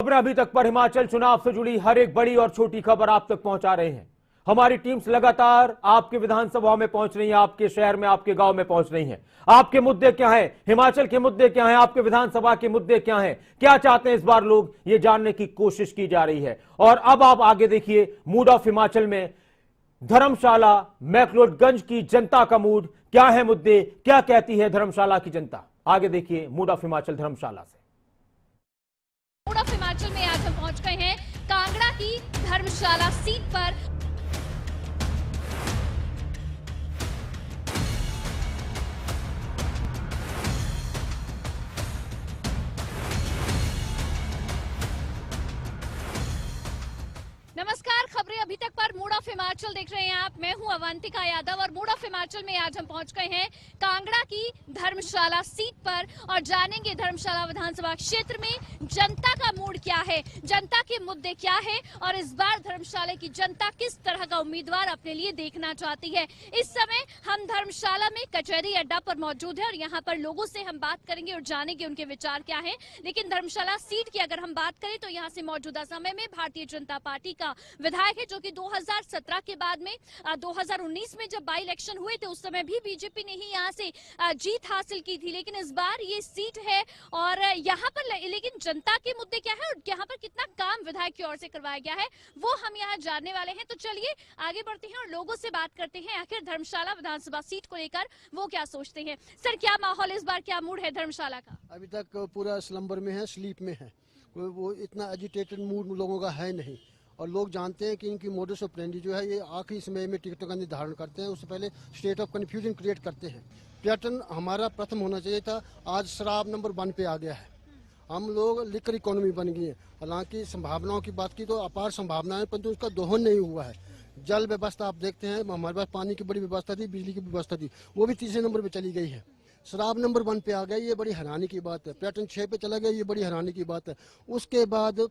खबरें अभी तक पर हिमाचल चुनाव से जुड़ी हर एक बड़ी और छोटी खबर आप तक पहुंचा रहे हैं। हमारी टीम्स लगातार आपके विधानसभा में पहुंच रही है, आपके शहर में, आपके गांव में पहुंच रही हैं। आपके मुद्दे क्या हैं, हिमाचल के मुद्दे क्या हैं, आपके विधानसभा के मुद्दे क्या हैं, क्या चाहते हैं इस बार लोग, ये जानने की कोशिश की जा रही है। और अब आप आगे देखिए मूड ऑफ हिमाचल में धर्मशाला मैक्लोडगंज की जनता का मूड क्या है, मुद्दे क्या कहती है धर्मशाला की जनता। आगे देखिए मूड ऑफ हिमाचल धर्मशाला से। मूड ऑफ हिमाचल में आज हम पहुंच गए हैं कांगड़ा की धर्मशाला सीट पर। नमस्कार, खबरें अभी तक पर मूड ऑफ हिमाचल देख रहे हैं आप। मैं हूं अवंतिका यादव और मूड ऑफ हिमाचल में आज हम पहुंच गए हैं कांगड़ा की धर्मशाला सीट पर और जानेंगे धर्मशाला विधानसभा क्षेत्र में जनता का मूड क्या है, जनता के मुद्दे क्या है और इस बार धर्मशाला की जनता किस तरह का उम्मीदवार अपने लिए देखना चाहती है। इस समय हम धर्मशाला में कचहरी अड्डा पर मौजूद है और यहाँ पर लोगों से हम बात करेंगे और जानेंगे उनके विचार क्या है। लेकिन धर्मशाला सीट की अगर हम बात करें तो यहाँ से मौजूदा समय में भारतीय जनता पार्टी का विधायक है, जो कि 2017 के बाद में 2019 में जब बाई इलेक्शन हुए थे उस समय भी बीजेपी ने ही यहाँ से जीत हासिल की थी। लेकिन इस बार ये सीट है और यहाँ पर लेकिन जनता के मुद्दे क्या है और यहाँ पर कितना काम विधायक की ओर से करवाया गया है वो हम यहाँ जानने वाले हैं। तो चलिए आगे बढ़ते हैं और लोगों से बात करते हैं आखिर धर्मशाला विधानसभा सीट को लेकर वो क्या सोचते हैं। सर, क्या माहौल इस बार, क्या मूड है धर्मशाला का? अभी तक पूरा स्लम्बर में है, स्लीप में है, वो इतना एजिटेटेड मूड लोगों का है नहीं। और लोग जानते हैं कि इनकी मोडस ऑपरेंडी जो है ये आखिरी समय में टिकटों का निर्धारण करते हैं, उससे पहले स्टेट ऑफ कन्फ्यूजन क्रिएट करते हैं। पैटर्न हमारा प्रथम होना चाहिए था, आज शराब नंबर 1 पे आ गया है। हम लोग लिकर इकोनॉमी बन गई है। हालांकि संभावनाओं की बात की तो अपार संभावनाएं, परंतु उसका दोहन नहीं हुआ है। जल व्यवस्था आप देखते हैं, हमारे पास पानी की बड़ी व्यवस्था थी, बिजली की व्यवस्था थी, वो भी तीसरे नंबर पर चली गई है। शराब नंबर 1 पे आ गया, ये बड़ी हैरानी की बात है। पैटर्न 6 पे चला गया, ये बड़ी हैरानी की बात है। उसके बाद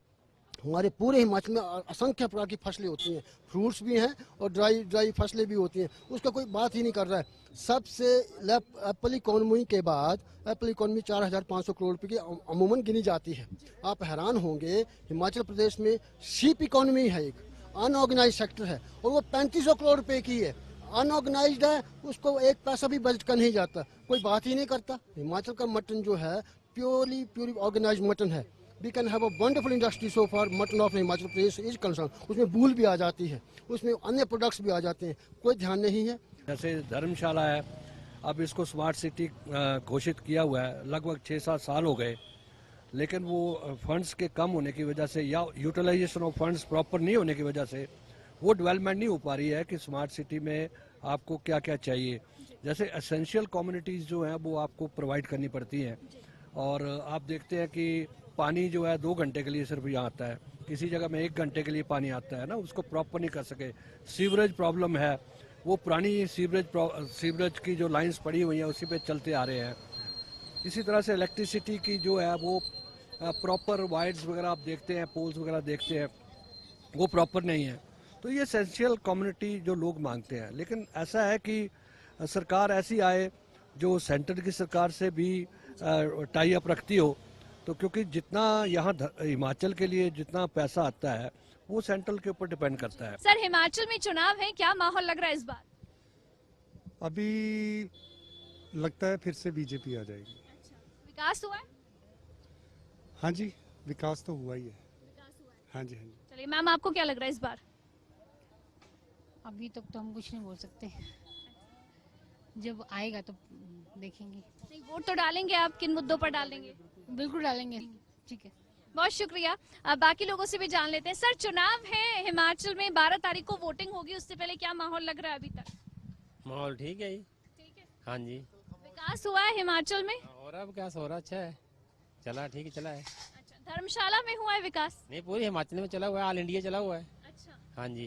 हमारे पूरे हिमाचल में असंख्य प्रकार की फसलें होती हैं, फ्रूट्स भी हैं और ड्राई फसलें भी होती हैं, उसका कोई बात ही नहीं कर रहा है। सबसे एप्पल इकोनॉमी के बाद एप्पल इकोनॉमी 4500 करोड़ रुपए की अमूमन गिनी जाती है। आप हैरान होंगे, हिमाचल प्रदेश में शीप इकोनॉमी है, एक अनऑर्गेनाइज सेक्टर है और वो 3500 करोड़ रुपए की है। अनऑर्गेनाइज्ड है, उसको एक पैसा भी बजट का नहीं जाता, कोई बात ही नहीं करता। हिमाचल का मटन जो है प्योरली ऑर्गेनाइज मटन है। We can have a wonderful industry so far, mutton of Himachal Pradesh is concerned। उसमें बूल भी आ जाती है, उसमें अन्य प्रोडक्ट्स भी आ जाते हैं, कोई ध्यान नहीं है। जैसे धर्मशाला है, अब इसको स्मार्ट सिटी घोषित किया हुआ है, लगभग 6-7 साल हो गए, लेकिन वो फंड्स के कम होने की वजह से या यूटिलाइजेशन ऑफ फंड्स प्रॉपर नहीं होने की वजह से वो डेवलपमेंट नहीं हो पा रही है कि स्मार्ट सिटी में आपको क्या क्या चाहिए। जैसे एसेंशियल कम्युनिटीज़ जो हैं वो आपको प्रोवाइड करनी पड़ती हैं और आप देखते हैं कि पानी जो है 2 घंटे के लिए सिर्फ यहाँ आता है, किसी जगह में 1 घंटे के लिए पानी आता है ना, उसको प्रॉपर नहीं कर सके। सीवरेज प्रॉब्लम है, वो पुरानी सीवरेज की जो लाइंस पड़ी हुई हैं उसी पे चलते आ रहे हैं। इसी तरह से इलेक्ट्रिसिटी की जो है वो प्रॉपर वायर्स वगैरह आप देखते हैं, पोल्स वगैरह देखते हैं, वो प्रॉपर नहीं है। तो ये एसेंशियल कम्युनिटी जो लोग मांगते हैं, लेकिन ऐसा है कि सरकार ऐसी आए जो सेंटर की सरकार से भी टाई अप रखती हो, तो क्योंकि जितना यहाँ हिमाचल के लिए जितना पैसा आता है वो सेंट्रल के ऊपर डिपेंड करता है। सर, हिमाचल में चुनाव है, क्या माहौल लग रहा है इस बार? अभी लगता है फिर से बीजेपी आ जाएगी। अच्छा, विकास हुआ है? हाँ जी, विकास तो हुआ ही है। हाँ जी, हाँ जी। चलिए मैम, आपको क्या लग रहा है इस बार? अभी तक तो हम कुछ नहीं बोल सकते, जब आएगा तो देखेंगे। नहीं, वोट तो डालेंगे आप, किन मुद्दों पर डालेंगे? बिल्कुल डालेंगे, ठीक है। बहुत शुक्रिया। अब बाकी लोगों से भी जान लेते हैं। सर, चुनाव है हिमाचल में, 12 तारीख को वोटिंग होगी, उससे पहले क्या माहौल लग रहा है अभी तक? माहौल ठीक है जी। ठीक है। हाँ जी। विकास हुआ है हिमाचल में? और अब क्या हो रहा, अच्छा है, चला ठीक है, चला है। अच्छा, धर्मशाला में हुआ है विकास? नहीं, पूरे हिमाचल में चला हुआ है, ऑल इंडिया चला हुआ है। अच्छा, हाँ जी।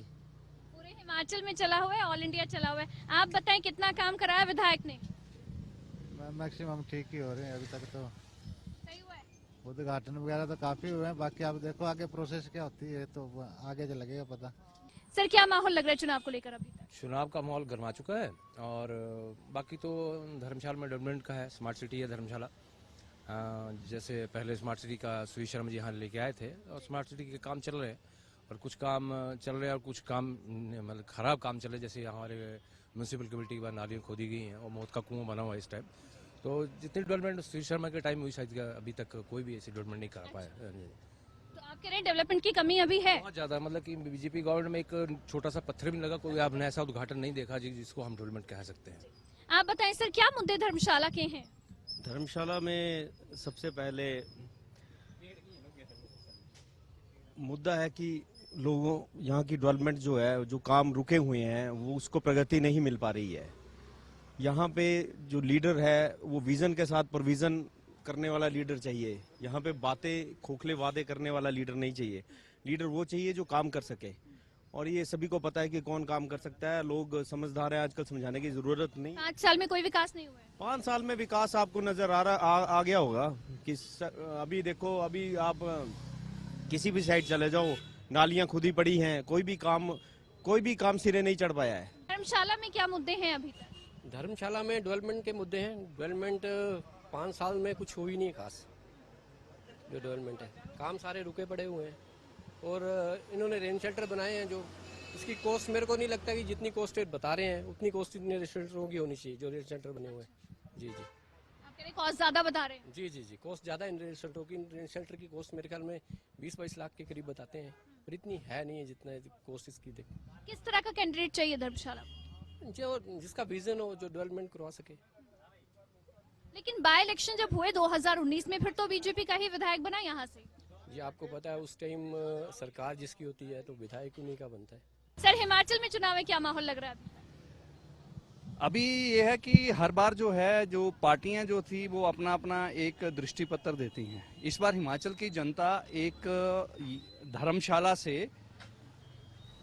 पूरे हिमाचल में चला हुआ है, ऑल इंडिया चला हुआ है। आप बताएं कितना काम कराया विधायक ने? मैक्सिमम ठीक ही हो रहे हैं अभी तक तो। सही हुआ है? उद्घाटन वगैरह तो काफी हुए हैं, बाकी आप देखो आगे प्रोसेस क्या होती है तो आगे जो लगेगा पता। सर, क्या माहौल लग रहा है चुनाव को लेकर अभी तक? चुनाव का माहौल गर्मा चुका है और बाकी तो धर्मशाला में डेवलपमेंट का है, स्मार्ट सिटी है धर्मशाला। जैसे पहले स्मार्ट सिटी का सुरेश शर्मा जी यहाँ लेके आए थे और स्मार्ट सिटी के काम चल रहे हैं और कुछ काम चल रहे हैं और कुछ काम मतलब खराब काम चल रहे हैं। जैसे हमारे म्यूनसिपल कमेटी के बाद नालियाँ खोदी गई हैं और मौत का कुआं बना हुआ है इस टाइम। तो जितनी डेवलपमेंट सुरेश शर्मा के टाइम हुई शायद अभी तक कोई भी ऐसी डेवलपमेंट नहीं कर पाया। तो आप कह रहे हैं डेवलपमेंट की कमी अभी है? बहुत ज्यादा, मतलब कि बीजेपी गवर्नमेंट में एक छोटा सा पत्थर भी नहीं लगा, कोई आपने ऐसा उद्घाटन नहीं देखा जिसको हम डेवलपमेंट कह सकते हैं। आप बताएं सर, क्या मुद्दे धर्मशाला के हैं? धर्मशाला में सबसे पहले मुद्दा है कि लोगों यहाँ की डेवलपमेंट जो है, जो काम रुके हुए हैं वो उसको प्रगति नहीं मिल पा रही है। यहाँ पे जो लीडर है वो विजन के साथ प्रोविजन करने वाला लीडर चाहिए। यहाँ पे बातें खोखले वादे करने वाला लीडर नहीं चाहिए। लीडर वो चाहिए जो काम कर सके, और ये सभी को पता है कि कौन काम कर सकता है। लोग समझदार हैं, आजकल समझाने की जरूरत नहीं। 5 साल में कोई विकास नहीं हुआ है? 5 साल में विकास आपको नजर आ गया होगा कि अभी देखो, अभी आप किसी भी साइड चले जाओ, नालियां खुदी पड़ी हैं, कोई भी काम सिरे नहीं चढ़ पाया है। धर्मशाला में क्या मुद्दे हैं अभी तक? धर्मशाला में डेवलपमेंट के मुद्दे हैं। डेवलपमेंट 5 साल में कुछ हुई नहीं खास। जो डेवलपमेंट है, काम सारे रुके पड़े हुए हैं और इन्होंने रेन शेल्टर बनाए हैं जो इसकी कॉस्ट मेरे को नहीं लगता कि जितनी कॉस्ट बता रहे हैं उतनी कॉस्ट इतने रेन शेल्टरों की होनी चाहिए जो रेन शेल्टर बने हुए हैं। जी जी, आप कह रहे कॉस्ट ज्यादा बता रहे हैं? जी जी जी, कॉस्ट ज़्यादा है रेन शेल्टरों की। रेन शेल्टर की कॉस्ट मेरे ख्याल में 20-22 लाख के करीब बताते हैं, पर इतनी है नहीं है जितना कॉस्ट इसकी। देख, किस तरह का कैंडिडेट चाहिए धर्मशाला? जो जिसका विजन हो, जो डेवलपमेंट करवा सके। लेकिन बाय इलेक्शन जब हुए 2019 में, फिर तो बीजेपी का ही विधायक बना यहाँ से। जी, आपको पता है उस टाइम सरकार जिसकी होती है तो विधायक उन्हीं का बनता है। सर, हिमाचल में चुनाव में क्या माहौल लग रहा है? अभी ये है कि हर बार जो है, जो पार्टियां जो थी वो अपना अपना एक दृष्टिपत्र देती हैं। इस बार हिमाचल की जनता एक धर्मशाला से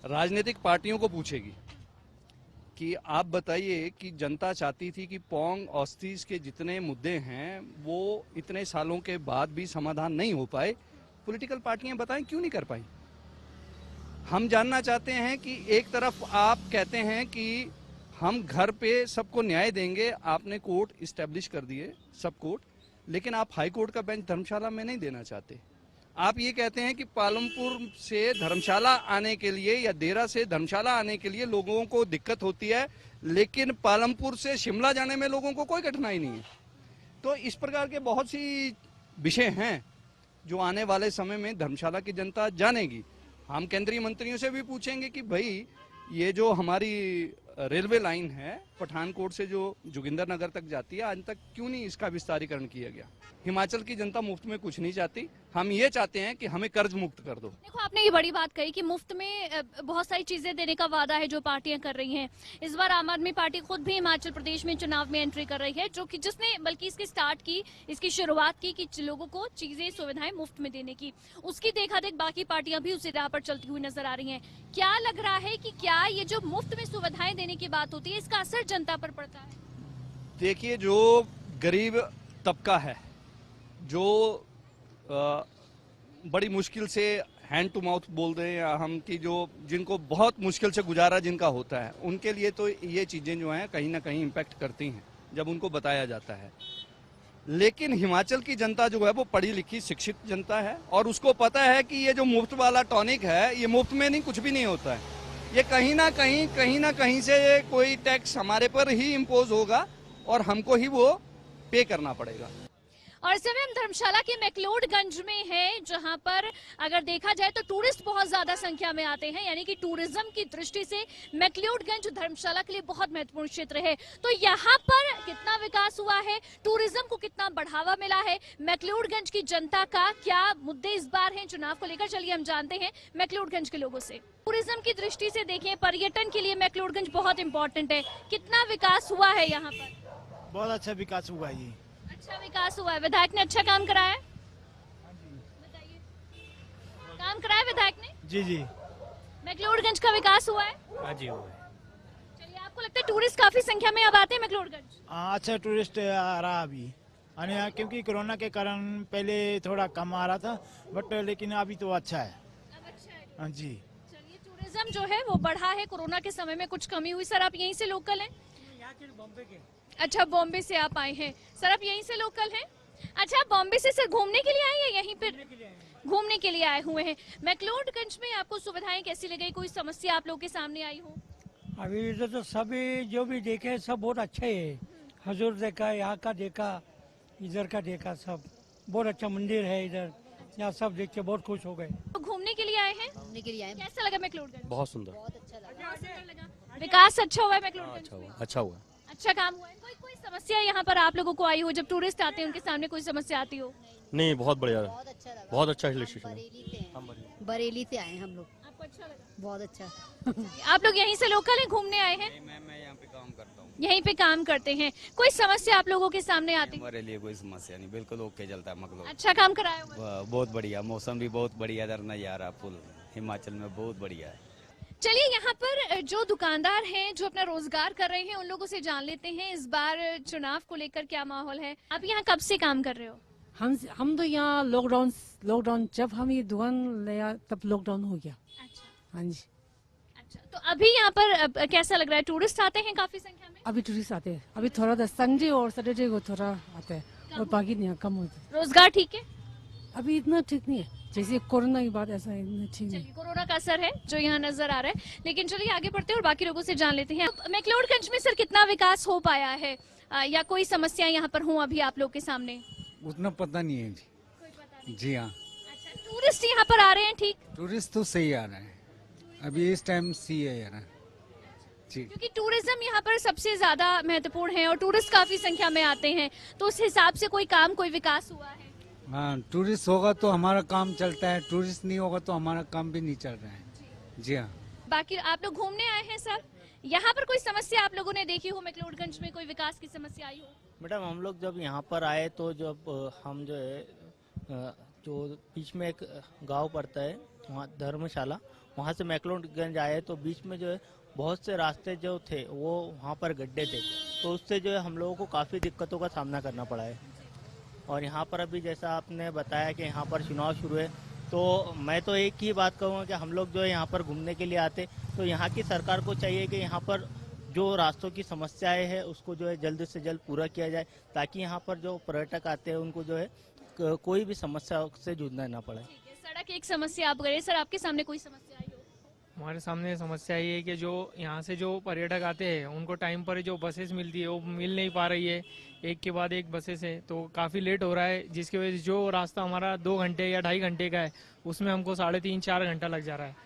राजनीतिक पार्टियों को पूछेगी कि आप बताइए कि जनता चाहती थी कि पौंग ऑस्तीज के जितने मुद्दे हैं वो इतने सालों के बाद भी समाधान नहीं हो पाए। पॉलिटिकल पार्टियां बताएं क्यों नहीं कर पाई। हम जानना चाहते हैं कि एक तरफ आप कहते हैं कि हम घर पे सबको न्याय देंगे, आपने कोर्ट इस्टेब्लिश कर दिए, सब कोर्ट, लेकिन आप हाई कोर्ट का बेंच धर्मशाला में नहीं देना चाहते। आप ये कहते हैं कि पालमपुर से धर्मशाला आने के लिए या देरा से धर्मशाला आने के लिए लोगों को दिक्कत होती है, लेकिन पालमपुर से शिमला जाने में लोगों को कोई कठिनाई नहीं है। तो इस प्रकार के बहुत सी विषय हैं जो आने वाले समय में धर्मशाला की जनता जानेगी। हम केंद्रीय मंत्रियों से भी पूछेंगे कि भाई ये जो हमारी रेलवे लाइन है पठानकोट से जो जोगिंदर नगर तक जाती है, आज तक क्यों नहीं इसका विस्तारीकरण किया गया। हिमाचल की जनता मुफ्त में कुछ नहीं चाहती, हम ये चाहते हैं कि हमें कर्ज मुक्त कर दो। देखो, आपने ये बड़ी बात कही कि मुफ्त में बहुत सारी चीजें देने का वादा है जो पार्टियां कर रही हैं। इस बार आम आदमी पार्टी खुद भी हिमाचल प्रदेश में चुनाव में एंट्री कर रही है, जो कि जिसने बल्कि इसकी स्टार्ट की, इसकी शुरुआत की कि लोगों को चीजें सुविधाएं मुफ्त में देने की। उसकी देखा देख बाकी पार्टियां भी उसी राह पर चलती हुई नजर आ रही है। क्या लग रहा है कि क्या ये जो मुफ्त में सुविधाएं देने की बात होती है, इसका असर जनता पर पड़ता है? देखिए, जो गरीब तबका है, जो बड़ी मुश्किल से हैंड टू माउथ बोल रहे हैं हम, कि जो जिनको बहुत मुश्किल से गुजारा जिनका होता है, उनके लिए तो ये चीजें जो हैं कहीं ना कहीं इम्पैक्ट करती हैं जब उनको बताया जाता है। लेकिन हिमाचल की जनता जो है वो पढ़ी लिखी शिक्षित जनता है और उसको पता है कि ये जो मुफ्त वाला टॉनिक है, ये मुफ्त में नहीं, कुछ भी नहीं होता है। ये कहीं ना कहीं से कोई टैक्स हमारे पर ही इम्पोज होगा और हमको ही वो पे करना पड़ेगा। और इस समय हम धर्मशाला के मैक्लोडगंज में हैं, जहां पर अगर देखा जाए तो टूरिस्ट बहुत ज्यादा संख्या में आते हैं, यानी कि टूरिज्म की दृष्टि से मैक्लोडगंज धर्मशाला के लिए बहुत महत्वपूर्ण क्षेत्र है। तो यहाँ पर कितना विकास हुआ है, टूरिज्म को कितना बढ़ावा मिला है, मैक्लोडगंज की जनता का क्या मुद्दे इस बार हैं चुनाव को लेकर, चलिए हम जानते हैं मैक्लोडगंज के लोगों से। टूरिज्म की दृष्टि से देखें, पर्यटन के लिए मैक्लोडगंज बहुत इंपॉर्टेंट है, कितना विकास हुआ है यहाँ पर? बहुत अच्छा विकास हुआ है। अच्छा विकास हुआ है, विधायक ने अच्छा काम कराया है? बताइए, काम कराया विधायक ने? जी जी, मैक्लोडगंज का विकास हुआ है? हाँ जी हुआ है। चलिए, आपको लगता है टूरिस्ट काफी संख्या में अब आते हैं मैक्लोडगंज? हाँ, अच्छा टूरिस्ट आ रहा अभी, क्योंकि कोरोना के कारण पहले थोड़ा कम आ रहा था, बट लेकिन अभी तो अच्छा है। अब अच्छा है। हाँ जी, चलिए, टूरिज्म जो है वो बढ़ा है, कोरोना के समय में कुछ कमी हुई। सर, आप यहीं से लोकल हैं? बॉम्बे के। अच्छा, बॉम्बे से आप आए हैं। सर, आप यहीं से लोकल हैं? अच्छा, आप बॉम्बे से सर घूमने के लिए आए हैं? यहीं पर घूमने के लिए आए हुए हैं। मैक्लोडगंज में आपको सुविधाएं कैसी लगी? कोई समस्या आप लोग के सामने आई हो? अभी इधर तो सभी जो भी देखे सब बहुत अच्छे है। हजूर देखा, यहाँ का देखा, इधर का देखा, सब बहुत अच्छा मंदिर है इधर। यहाँ सब देख के बहुत खुश हो गए। तो घूमने के लिए आए हैं? घूमने के लिए आए, कैसा लगा मैक्लोडगंज? बहुत सुंदर। विकास अच्छा हुआ है मैक्लोडगंज? अच्छा हुआ। अच्छा काम हुआ है। कोई समस्या यहाँ पर आप लोगों को आई हो? जब टूरिस्ट आते हैं उनके सामने कोई समस्या आती हो? नहीं, बहुत बढ़िया, बहुत अच्छा हिल स्टेशन है। बरेली से आए हम लोग। आपको अच्छा लगा? बहुत अच्छा। आप लोग यहीं से लोकल हैं, घूमने आए हैं? मैं यहाँ पे काम करता हूँ। यहीं पे काम करते हैं। कोई समस्या आप लोगों के सामने आती है? हमारे लिए कोई समस्या नहीं, बिल्कुल ओके चलता है मैक्लोडगंज। अच्छा काम कराया हुआ है? बहुत बढ़िया, मौसम भी बहुत बढ़िया, इधर नज़ारा फुल हिमाचल में बहुत बढ़िया है। चलिए यहाँ पर जो दुकानदार हैं जो अपना रोजगार कर रहे हैं उन लोगों से जान लेते हैं इस बार चुनाव को लेकर क्या माहौल है। आप यहाँ कब से काम कर रहे हो? हम तो यहाँ लॉकडाउन जब हम ये दुकान लिया तब लॉकडाउन हो गया। अच्छा। हाँ जी। अच्छा, तो अभी यहाँ पर कैसा लग रहा है? टूरिस्ट आते हैं काफी संख्या में? अभी टूरिस्ट आते हैं, अभी थोड़ा संडे और सैटरडे को थोड़ा आते हैं और बाकी नहीं कम होते। रोजगार ठीक है? अभी इतना ठीक नहीं है, जैसे कोरोना की बात ऐसा इतना ठीक नहीं। कोरोना का असर है जो यहाँ नजर आ रहा है, लेकिन चलिए आगे बढ़ते हैं और बाकी लोगों से जान लेते हैं। मैक्लोडगंज में सर कितना विकास हो पाया है या कोई समस्या यहाँ पर हो अभी आप लोग के सामने? उतना पता नहीं है जी। जी हाँ। अच्छा, टूरिस्ट यहाँ पर आ रहे हैं ठीक? टूरिस्ट तो सही आ रहा है, अभी इस टाइम सी है यार जी। क्योंकि टूरिज्म यहाँ पर सबसे ज्यादा महत्वपूर्ण है और टूरिस्ट काफी संख्या में आते हैं, तो उस हिसाब से कोई काम कोई विकास हुआ है? हाँ, टूरिस्ट होगा तो हमारा काम चलता है, टूरिस्ट नहीं होगा तो हमारा काम भी नहीं चल रहा है। जी हाँ। बाकी आप लोग घूमने आए हैं सर, यहाँ पर कोई समस्या आप लोगों ने देखी हो? मैक्लोडगंज में कोई विकास की समस्या आई हो? मैडम हम लोग जब यहाँ पर आए तो जब हम जो है जो बीच में एक गांव पड़ता है वहाँ धर्मशाला, वहाँ से मैक्लोडगंज आए तो बीच में जो है बहुत से रास्ते जो थे वो वहाँ पर गड्ढे थे, तो उससे जो है हम लोगों को काफ़ी दिक्कतों का सामना करना पड़ा है। और यहाँ पर अभी जैसा आपने बताया कि यहाँ पर चुनाव शुरू है, तो मैं तो एक ही बात कहूँगा कि हम लोग जो है यहाँ पर घूमने के लिए आते तो यहाँ की सरकार को चाहिए कि यहाँ पर जो रास्तों की समस्याएं हैं उसको जो है जल्द से जल्द पूरा किया जाए, ताकि यहाँ पर जो पर्यटक आते हैं उनको जो है कोई भी समस्या से जूझना ना पड़े। सड़क एक समस्या आप करें, सर आपके सामने कोई समस्या आई हो? हमारे सामने समस्या ये है कि जो यहाँ से जो पर्यटक आते हैं उनको टाइम पर जो बसेस मिलती है वो मिल नहीं पा रही है, एक के बाद एक बसेस है, तो काफ़ी लेट हो रहा है, जिसकी वजह से जो रास्ता हमारा 2 घंटे या 2.5 घंटे का है उसमें हमको 3.5-4 घंटा लग जा रहा है।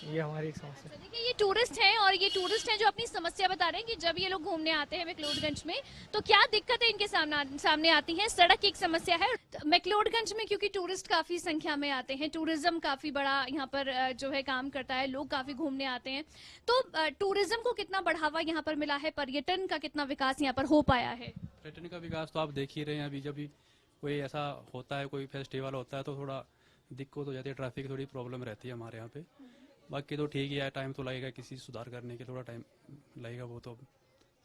ये हमारी एक समस्या है। देखिए ये टूरिस्ट हैं और ये टूरिस्ट हैं जो अपनी समस्या बता रहे हैं कि जब ये लोग घूमने आते हैं मैक्लोडगंज में तो क्या दिक्कतें इनके सामने आती हैं। सड़क एक समस्या है मैक्लोडगंज में, क्योंकि टूरिस्ट काफी संख्या में आते हैं, टूरिज्म काफी बड़ा यहाँ पर जो है काम करता है, लोग काफी घूमने आते हैं, तो टूरिज्म को कितना बढ़ावा यहाँ पर मिला है, पर्यटन का कितना विकास यहाँ पर हो पाया है? पर्यटन का विकास तो आप देख ही रहे हैं, अभी जब भी कोई ऐसा होता है, कोई फेस्टिवल होता है तो थोड़ा दिक्कत हो जाती है, ट्रैफिक की थोड़ी प्रॉब्लम रहती है हमारे यहाँ पे। बाकी तो ठीक ही है, टाइम तो लगेगा, किसी सुधार करने के थोड़ा टाइम लगेगा, वो तो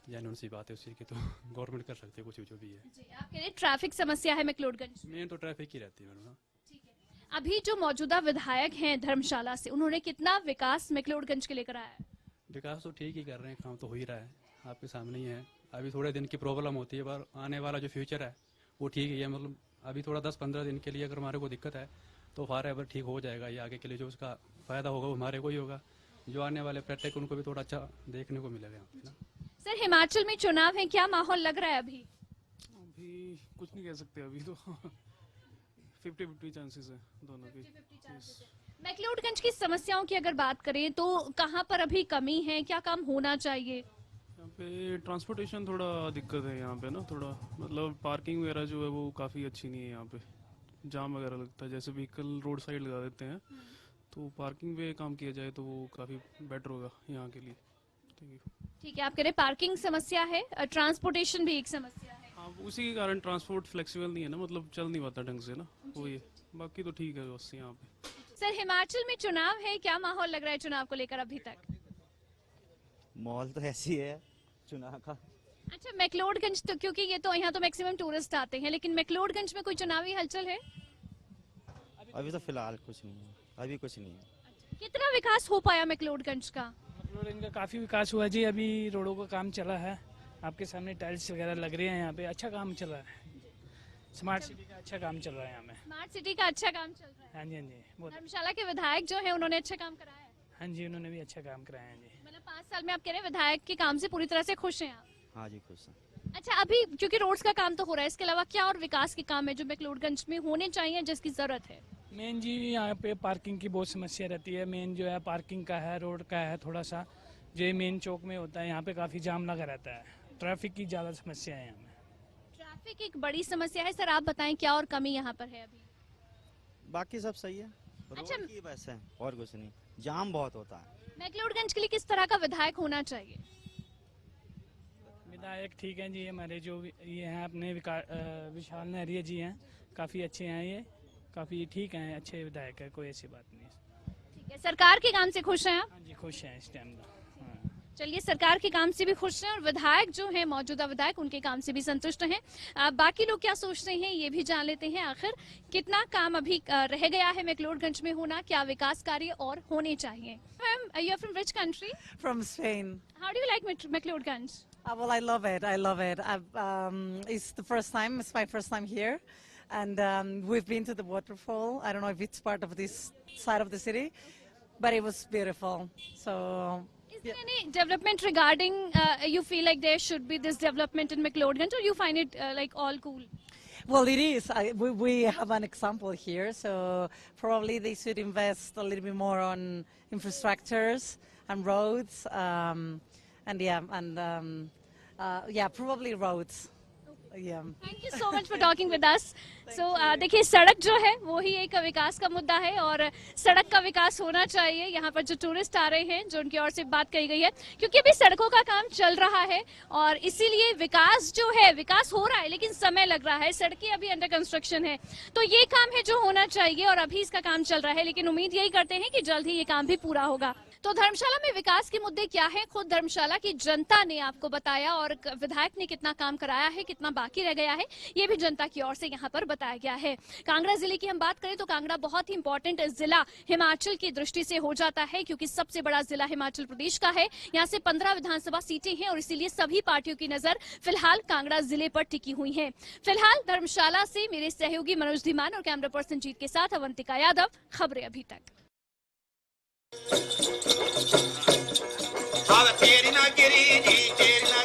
जेन्युइन सी बात है, उस चीज़ की तो गवर्नमेंट कर सकती है कुछ जो भी है। आप कह रहे ट्रैफिक समस्या है मैक्लोडगंज? मेन तो ट्रैफिक ही रहती है मैडम। अभी जो मौजूदा विधायक हैं धर्मशाला से, उन्होंने कितना विकास मैक्लोडगंज के लेकर आया है? विकास तो ठीक ही कर रहे हैं, काम तो हो ही रहा है, आपके सामने ही है। अभी थोड़े दिन की प्रॉब्लम होती है, पर आने वाला जो फ्यूचर है वो ठीक ही है। मतलब अभी थोड़ा 10-15 दिन के लिए अगर हमारे को दिक्कत है तो फॉरएवर ठीक हो जाएगा, ये आगे के लिए जो उसका फायदा होगा वो हमारे को ही होगा, जो आने वाले पर्यटक उनको भी थोड़ा अच्छा देखने को मिलेगा यहाँ पे ना। सर हिमाचल में चुनाव है, क्या माहौल लग रहा है अभी? अभी कुछ नहीं कह सकते, अभी तो 50-50 चांसेस है दोनों की। मैक्लोडगंज की समस्याओं की अगर बात करें तो कहाँ पर अभी कमी है, क्या काम होना चाहिए? यहाँ पे ट्रांसपोर्टेशन थोड़ा दिक्कत है यहाँ पे ना, थोड़ा मतलब पार्किंग वगैरह जो है वो काफ़ी अच्छी नहीं है यहाँ पे, जाम वगैरह लगता है, जैसे व्हीकल रोड साइड लगा देते हैं, तो पार्किंग पे काम किया जाए तो वो काफ़ी बेटर होगा यहाँ के लिए। ठीक है, आप कह रहे पार्किंग समस्या है, ट्रांसपोर्टेशन भी एक समस्या है। हाँ, उसी के कारण ट्रांसपोर्ट फ्लेक्सिबल नहीं है ना, मतलब चल नहीं पाता ढंग से ना, वही है, बाकी तो ठीक है बस यहाँ पे। सर हिमाचल में चुनाव है, क्या माहौल लग रहा है चुनाव को लेकर अभी तक? माहौल तो ऐसी है चुनाव का। अच्छा मैक्लोडगंज तो, क्योंकि ये तो यहाँ तो मैक्सिमम टूरिस्ट आते हैं, लेकिन मैक्लोडगंज में कोई चुनावी हलचल है? अभी तो फिलहाल कुछ नहीं है, अभी कुछ नहीं है। कितना विकास हो पाया मैक्लोडगंज का? मैक्लोडगंज का काफी विकास हुआ जी, अभी रोडों का काम चला है, आपके सामने टाइल्स वगैरह लग रहे हैं यहाँ पे, अच्छा काम चला है। स्मार्ट सिटी का अच्छा काम चल रहा है यहाँ में। स्मार्ट सिटी का अच्छा काम चल रहा है। हाँ जी, हाँ जी, बहुत। धर्मशाला के विधायक जो है उन्होंने अच्छा काम कराया है। हाँ जी, उन्होंने भी अच्छा काम कराया है जी। मतलब 5 साल में आप कह रहे हैं विधायक के काम से पूरी तरह से खुश हैं आप? हाँ जी, खुश हैं। अच्छा, अभी क्योंकि रोड्स का काम तो हो रहा है, इसके अलावा क्या और विकास के काम है जो मैक्लोडगंज में होने चाहिए जिसकी जरूरत है? मेन जी यहाँ पे पार्किंग की बहुत समस्या रहती है। मेन जो है पार्किंग का है, रोड का है, थोड़ा सा जो ये मेन चौक में होता है यहाँ पे काफ़ी जाम लगा रहता है। ट्रैफिक की ज़्यादा समस्या है यहाँ में। ट्रैफिक एक बड़ी समस्या है सर, आप बताएं क्या और कमी यहाँ पर है अभी? बाकी सब सही है, अच्छा, रोड की बस है और कुछ नहीं, जाम बहुत होता है। मैक्लोडगंज के लिए किस तरह का विधायक होना चाहिए? विधायक ठीक है जी, हमारे जो ये हैं अपने विशाल नहरिया जी हैं, काफ़ी अच्छे हैं, ये काफ़ी ठीक हैं, अच्छे विधायक है, कोई ऐसी बात नहीं। ठीक है, सरकार के काम से खुश हैं आप? हाँ जी, खुश हैं इस टाइम। चलिए, सरकार के काम से भी खुश हैं और विधायक जो हैं, मौजूदा विधायक, उनके काम से भी संतुष्ट हैं। बाकी लोग क्या सोच रहे हैं ये भी जान लेते हैं। आखिर कितना काम अभी रह गया है मैक्लोडगंज में होना, क्या विकास कार्य और होने चाहिए? Ma'am, you are from which country? From Spain. How do you like McLeodganj? Well, I love it. I love it. It's the first time. It's my first time here, and we've been to the waterfall. I don't know if it's part of this side of the city, but it was beautiful. So. Is there any development regarding you feel like there should be this development in McLeodganj, or you find it like all cool? Well, it is. We have an example here, so probably they should invest a little bit more on infrastructures and roads, probably roads. Yeah. Thank you so much for talking with us. So देखिए, सड़क जो है वो ही एक विकास का मुद्दा है और सड़क का विकास होना चाहिए। यहाँ पर जो टूरिस्ट आ रहे हैं, जो उनकी ओर से बात कही गई है, क्योंकि अभी सड़कों का काम चल रहा है और इसीलिए विकास जो है, विकास हो रहा है लेकिन समय लग रहा है। सड़कें अभी अंडर कंस्ट्रक्शन है, तो ये काम है जो होना चाहिए और अभी इसका काम चल रहा है, लेकिन उम्मीद यही करते हैं कि जल्द ही ये काम भी पूरा होगा। तो धर्मशाला में विकास के मुद्दे क्या हैं, खुद धर्मशाला की जनता ने आपको बताया और विधायक ने कितना काम कराया है, कितना बाकी रह गया है, ये भी जनता की ओर से यहाँ पर बताया गया है। कांगड़ा जिले की हम बात करें तो कांगड़ा बहुत ही इंपॉर्टेंट जिला हिमाचल की दृष्टि से हो जाता है, क्योंकि सबसे बड़ा जिला हिमाचल प्रदेश का है। यहाँ से 15 विधानसभा सीटें हैं और इसीलिए सभी पार्टियों की नजर फिलहाल कांगड़ा जिले पर टिकी हुई है। फिलहाल धर्मशाला से मेरे सहयोगी मनोज धीमान और कैमरा पर्सन जीत के साथ अवंतिका यादव, खबरें अभी तक। तेरी ना गिरी जी, तेरी ना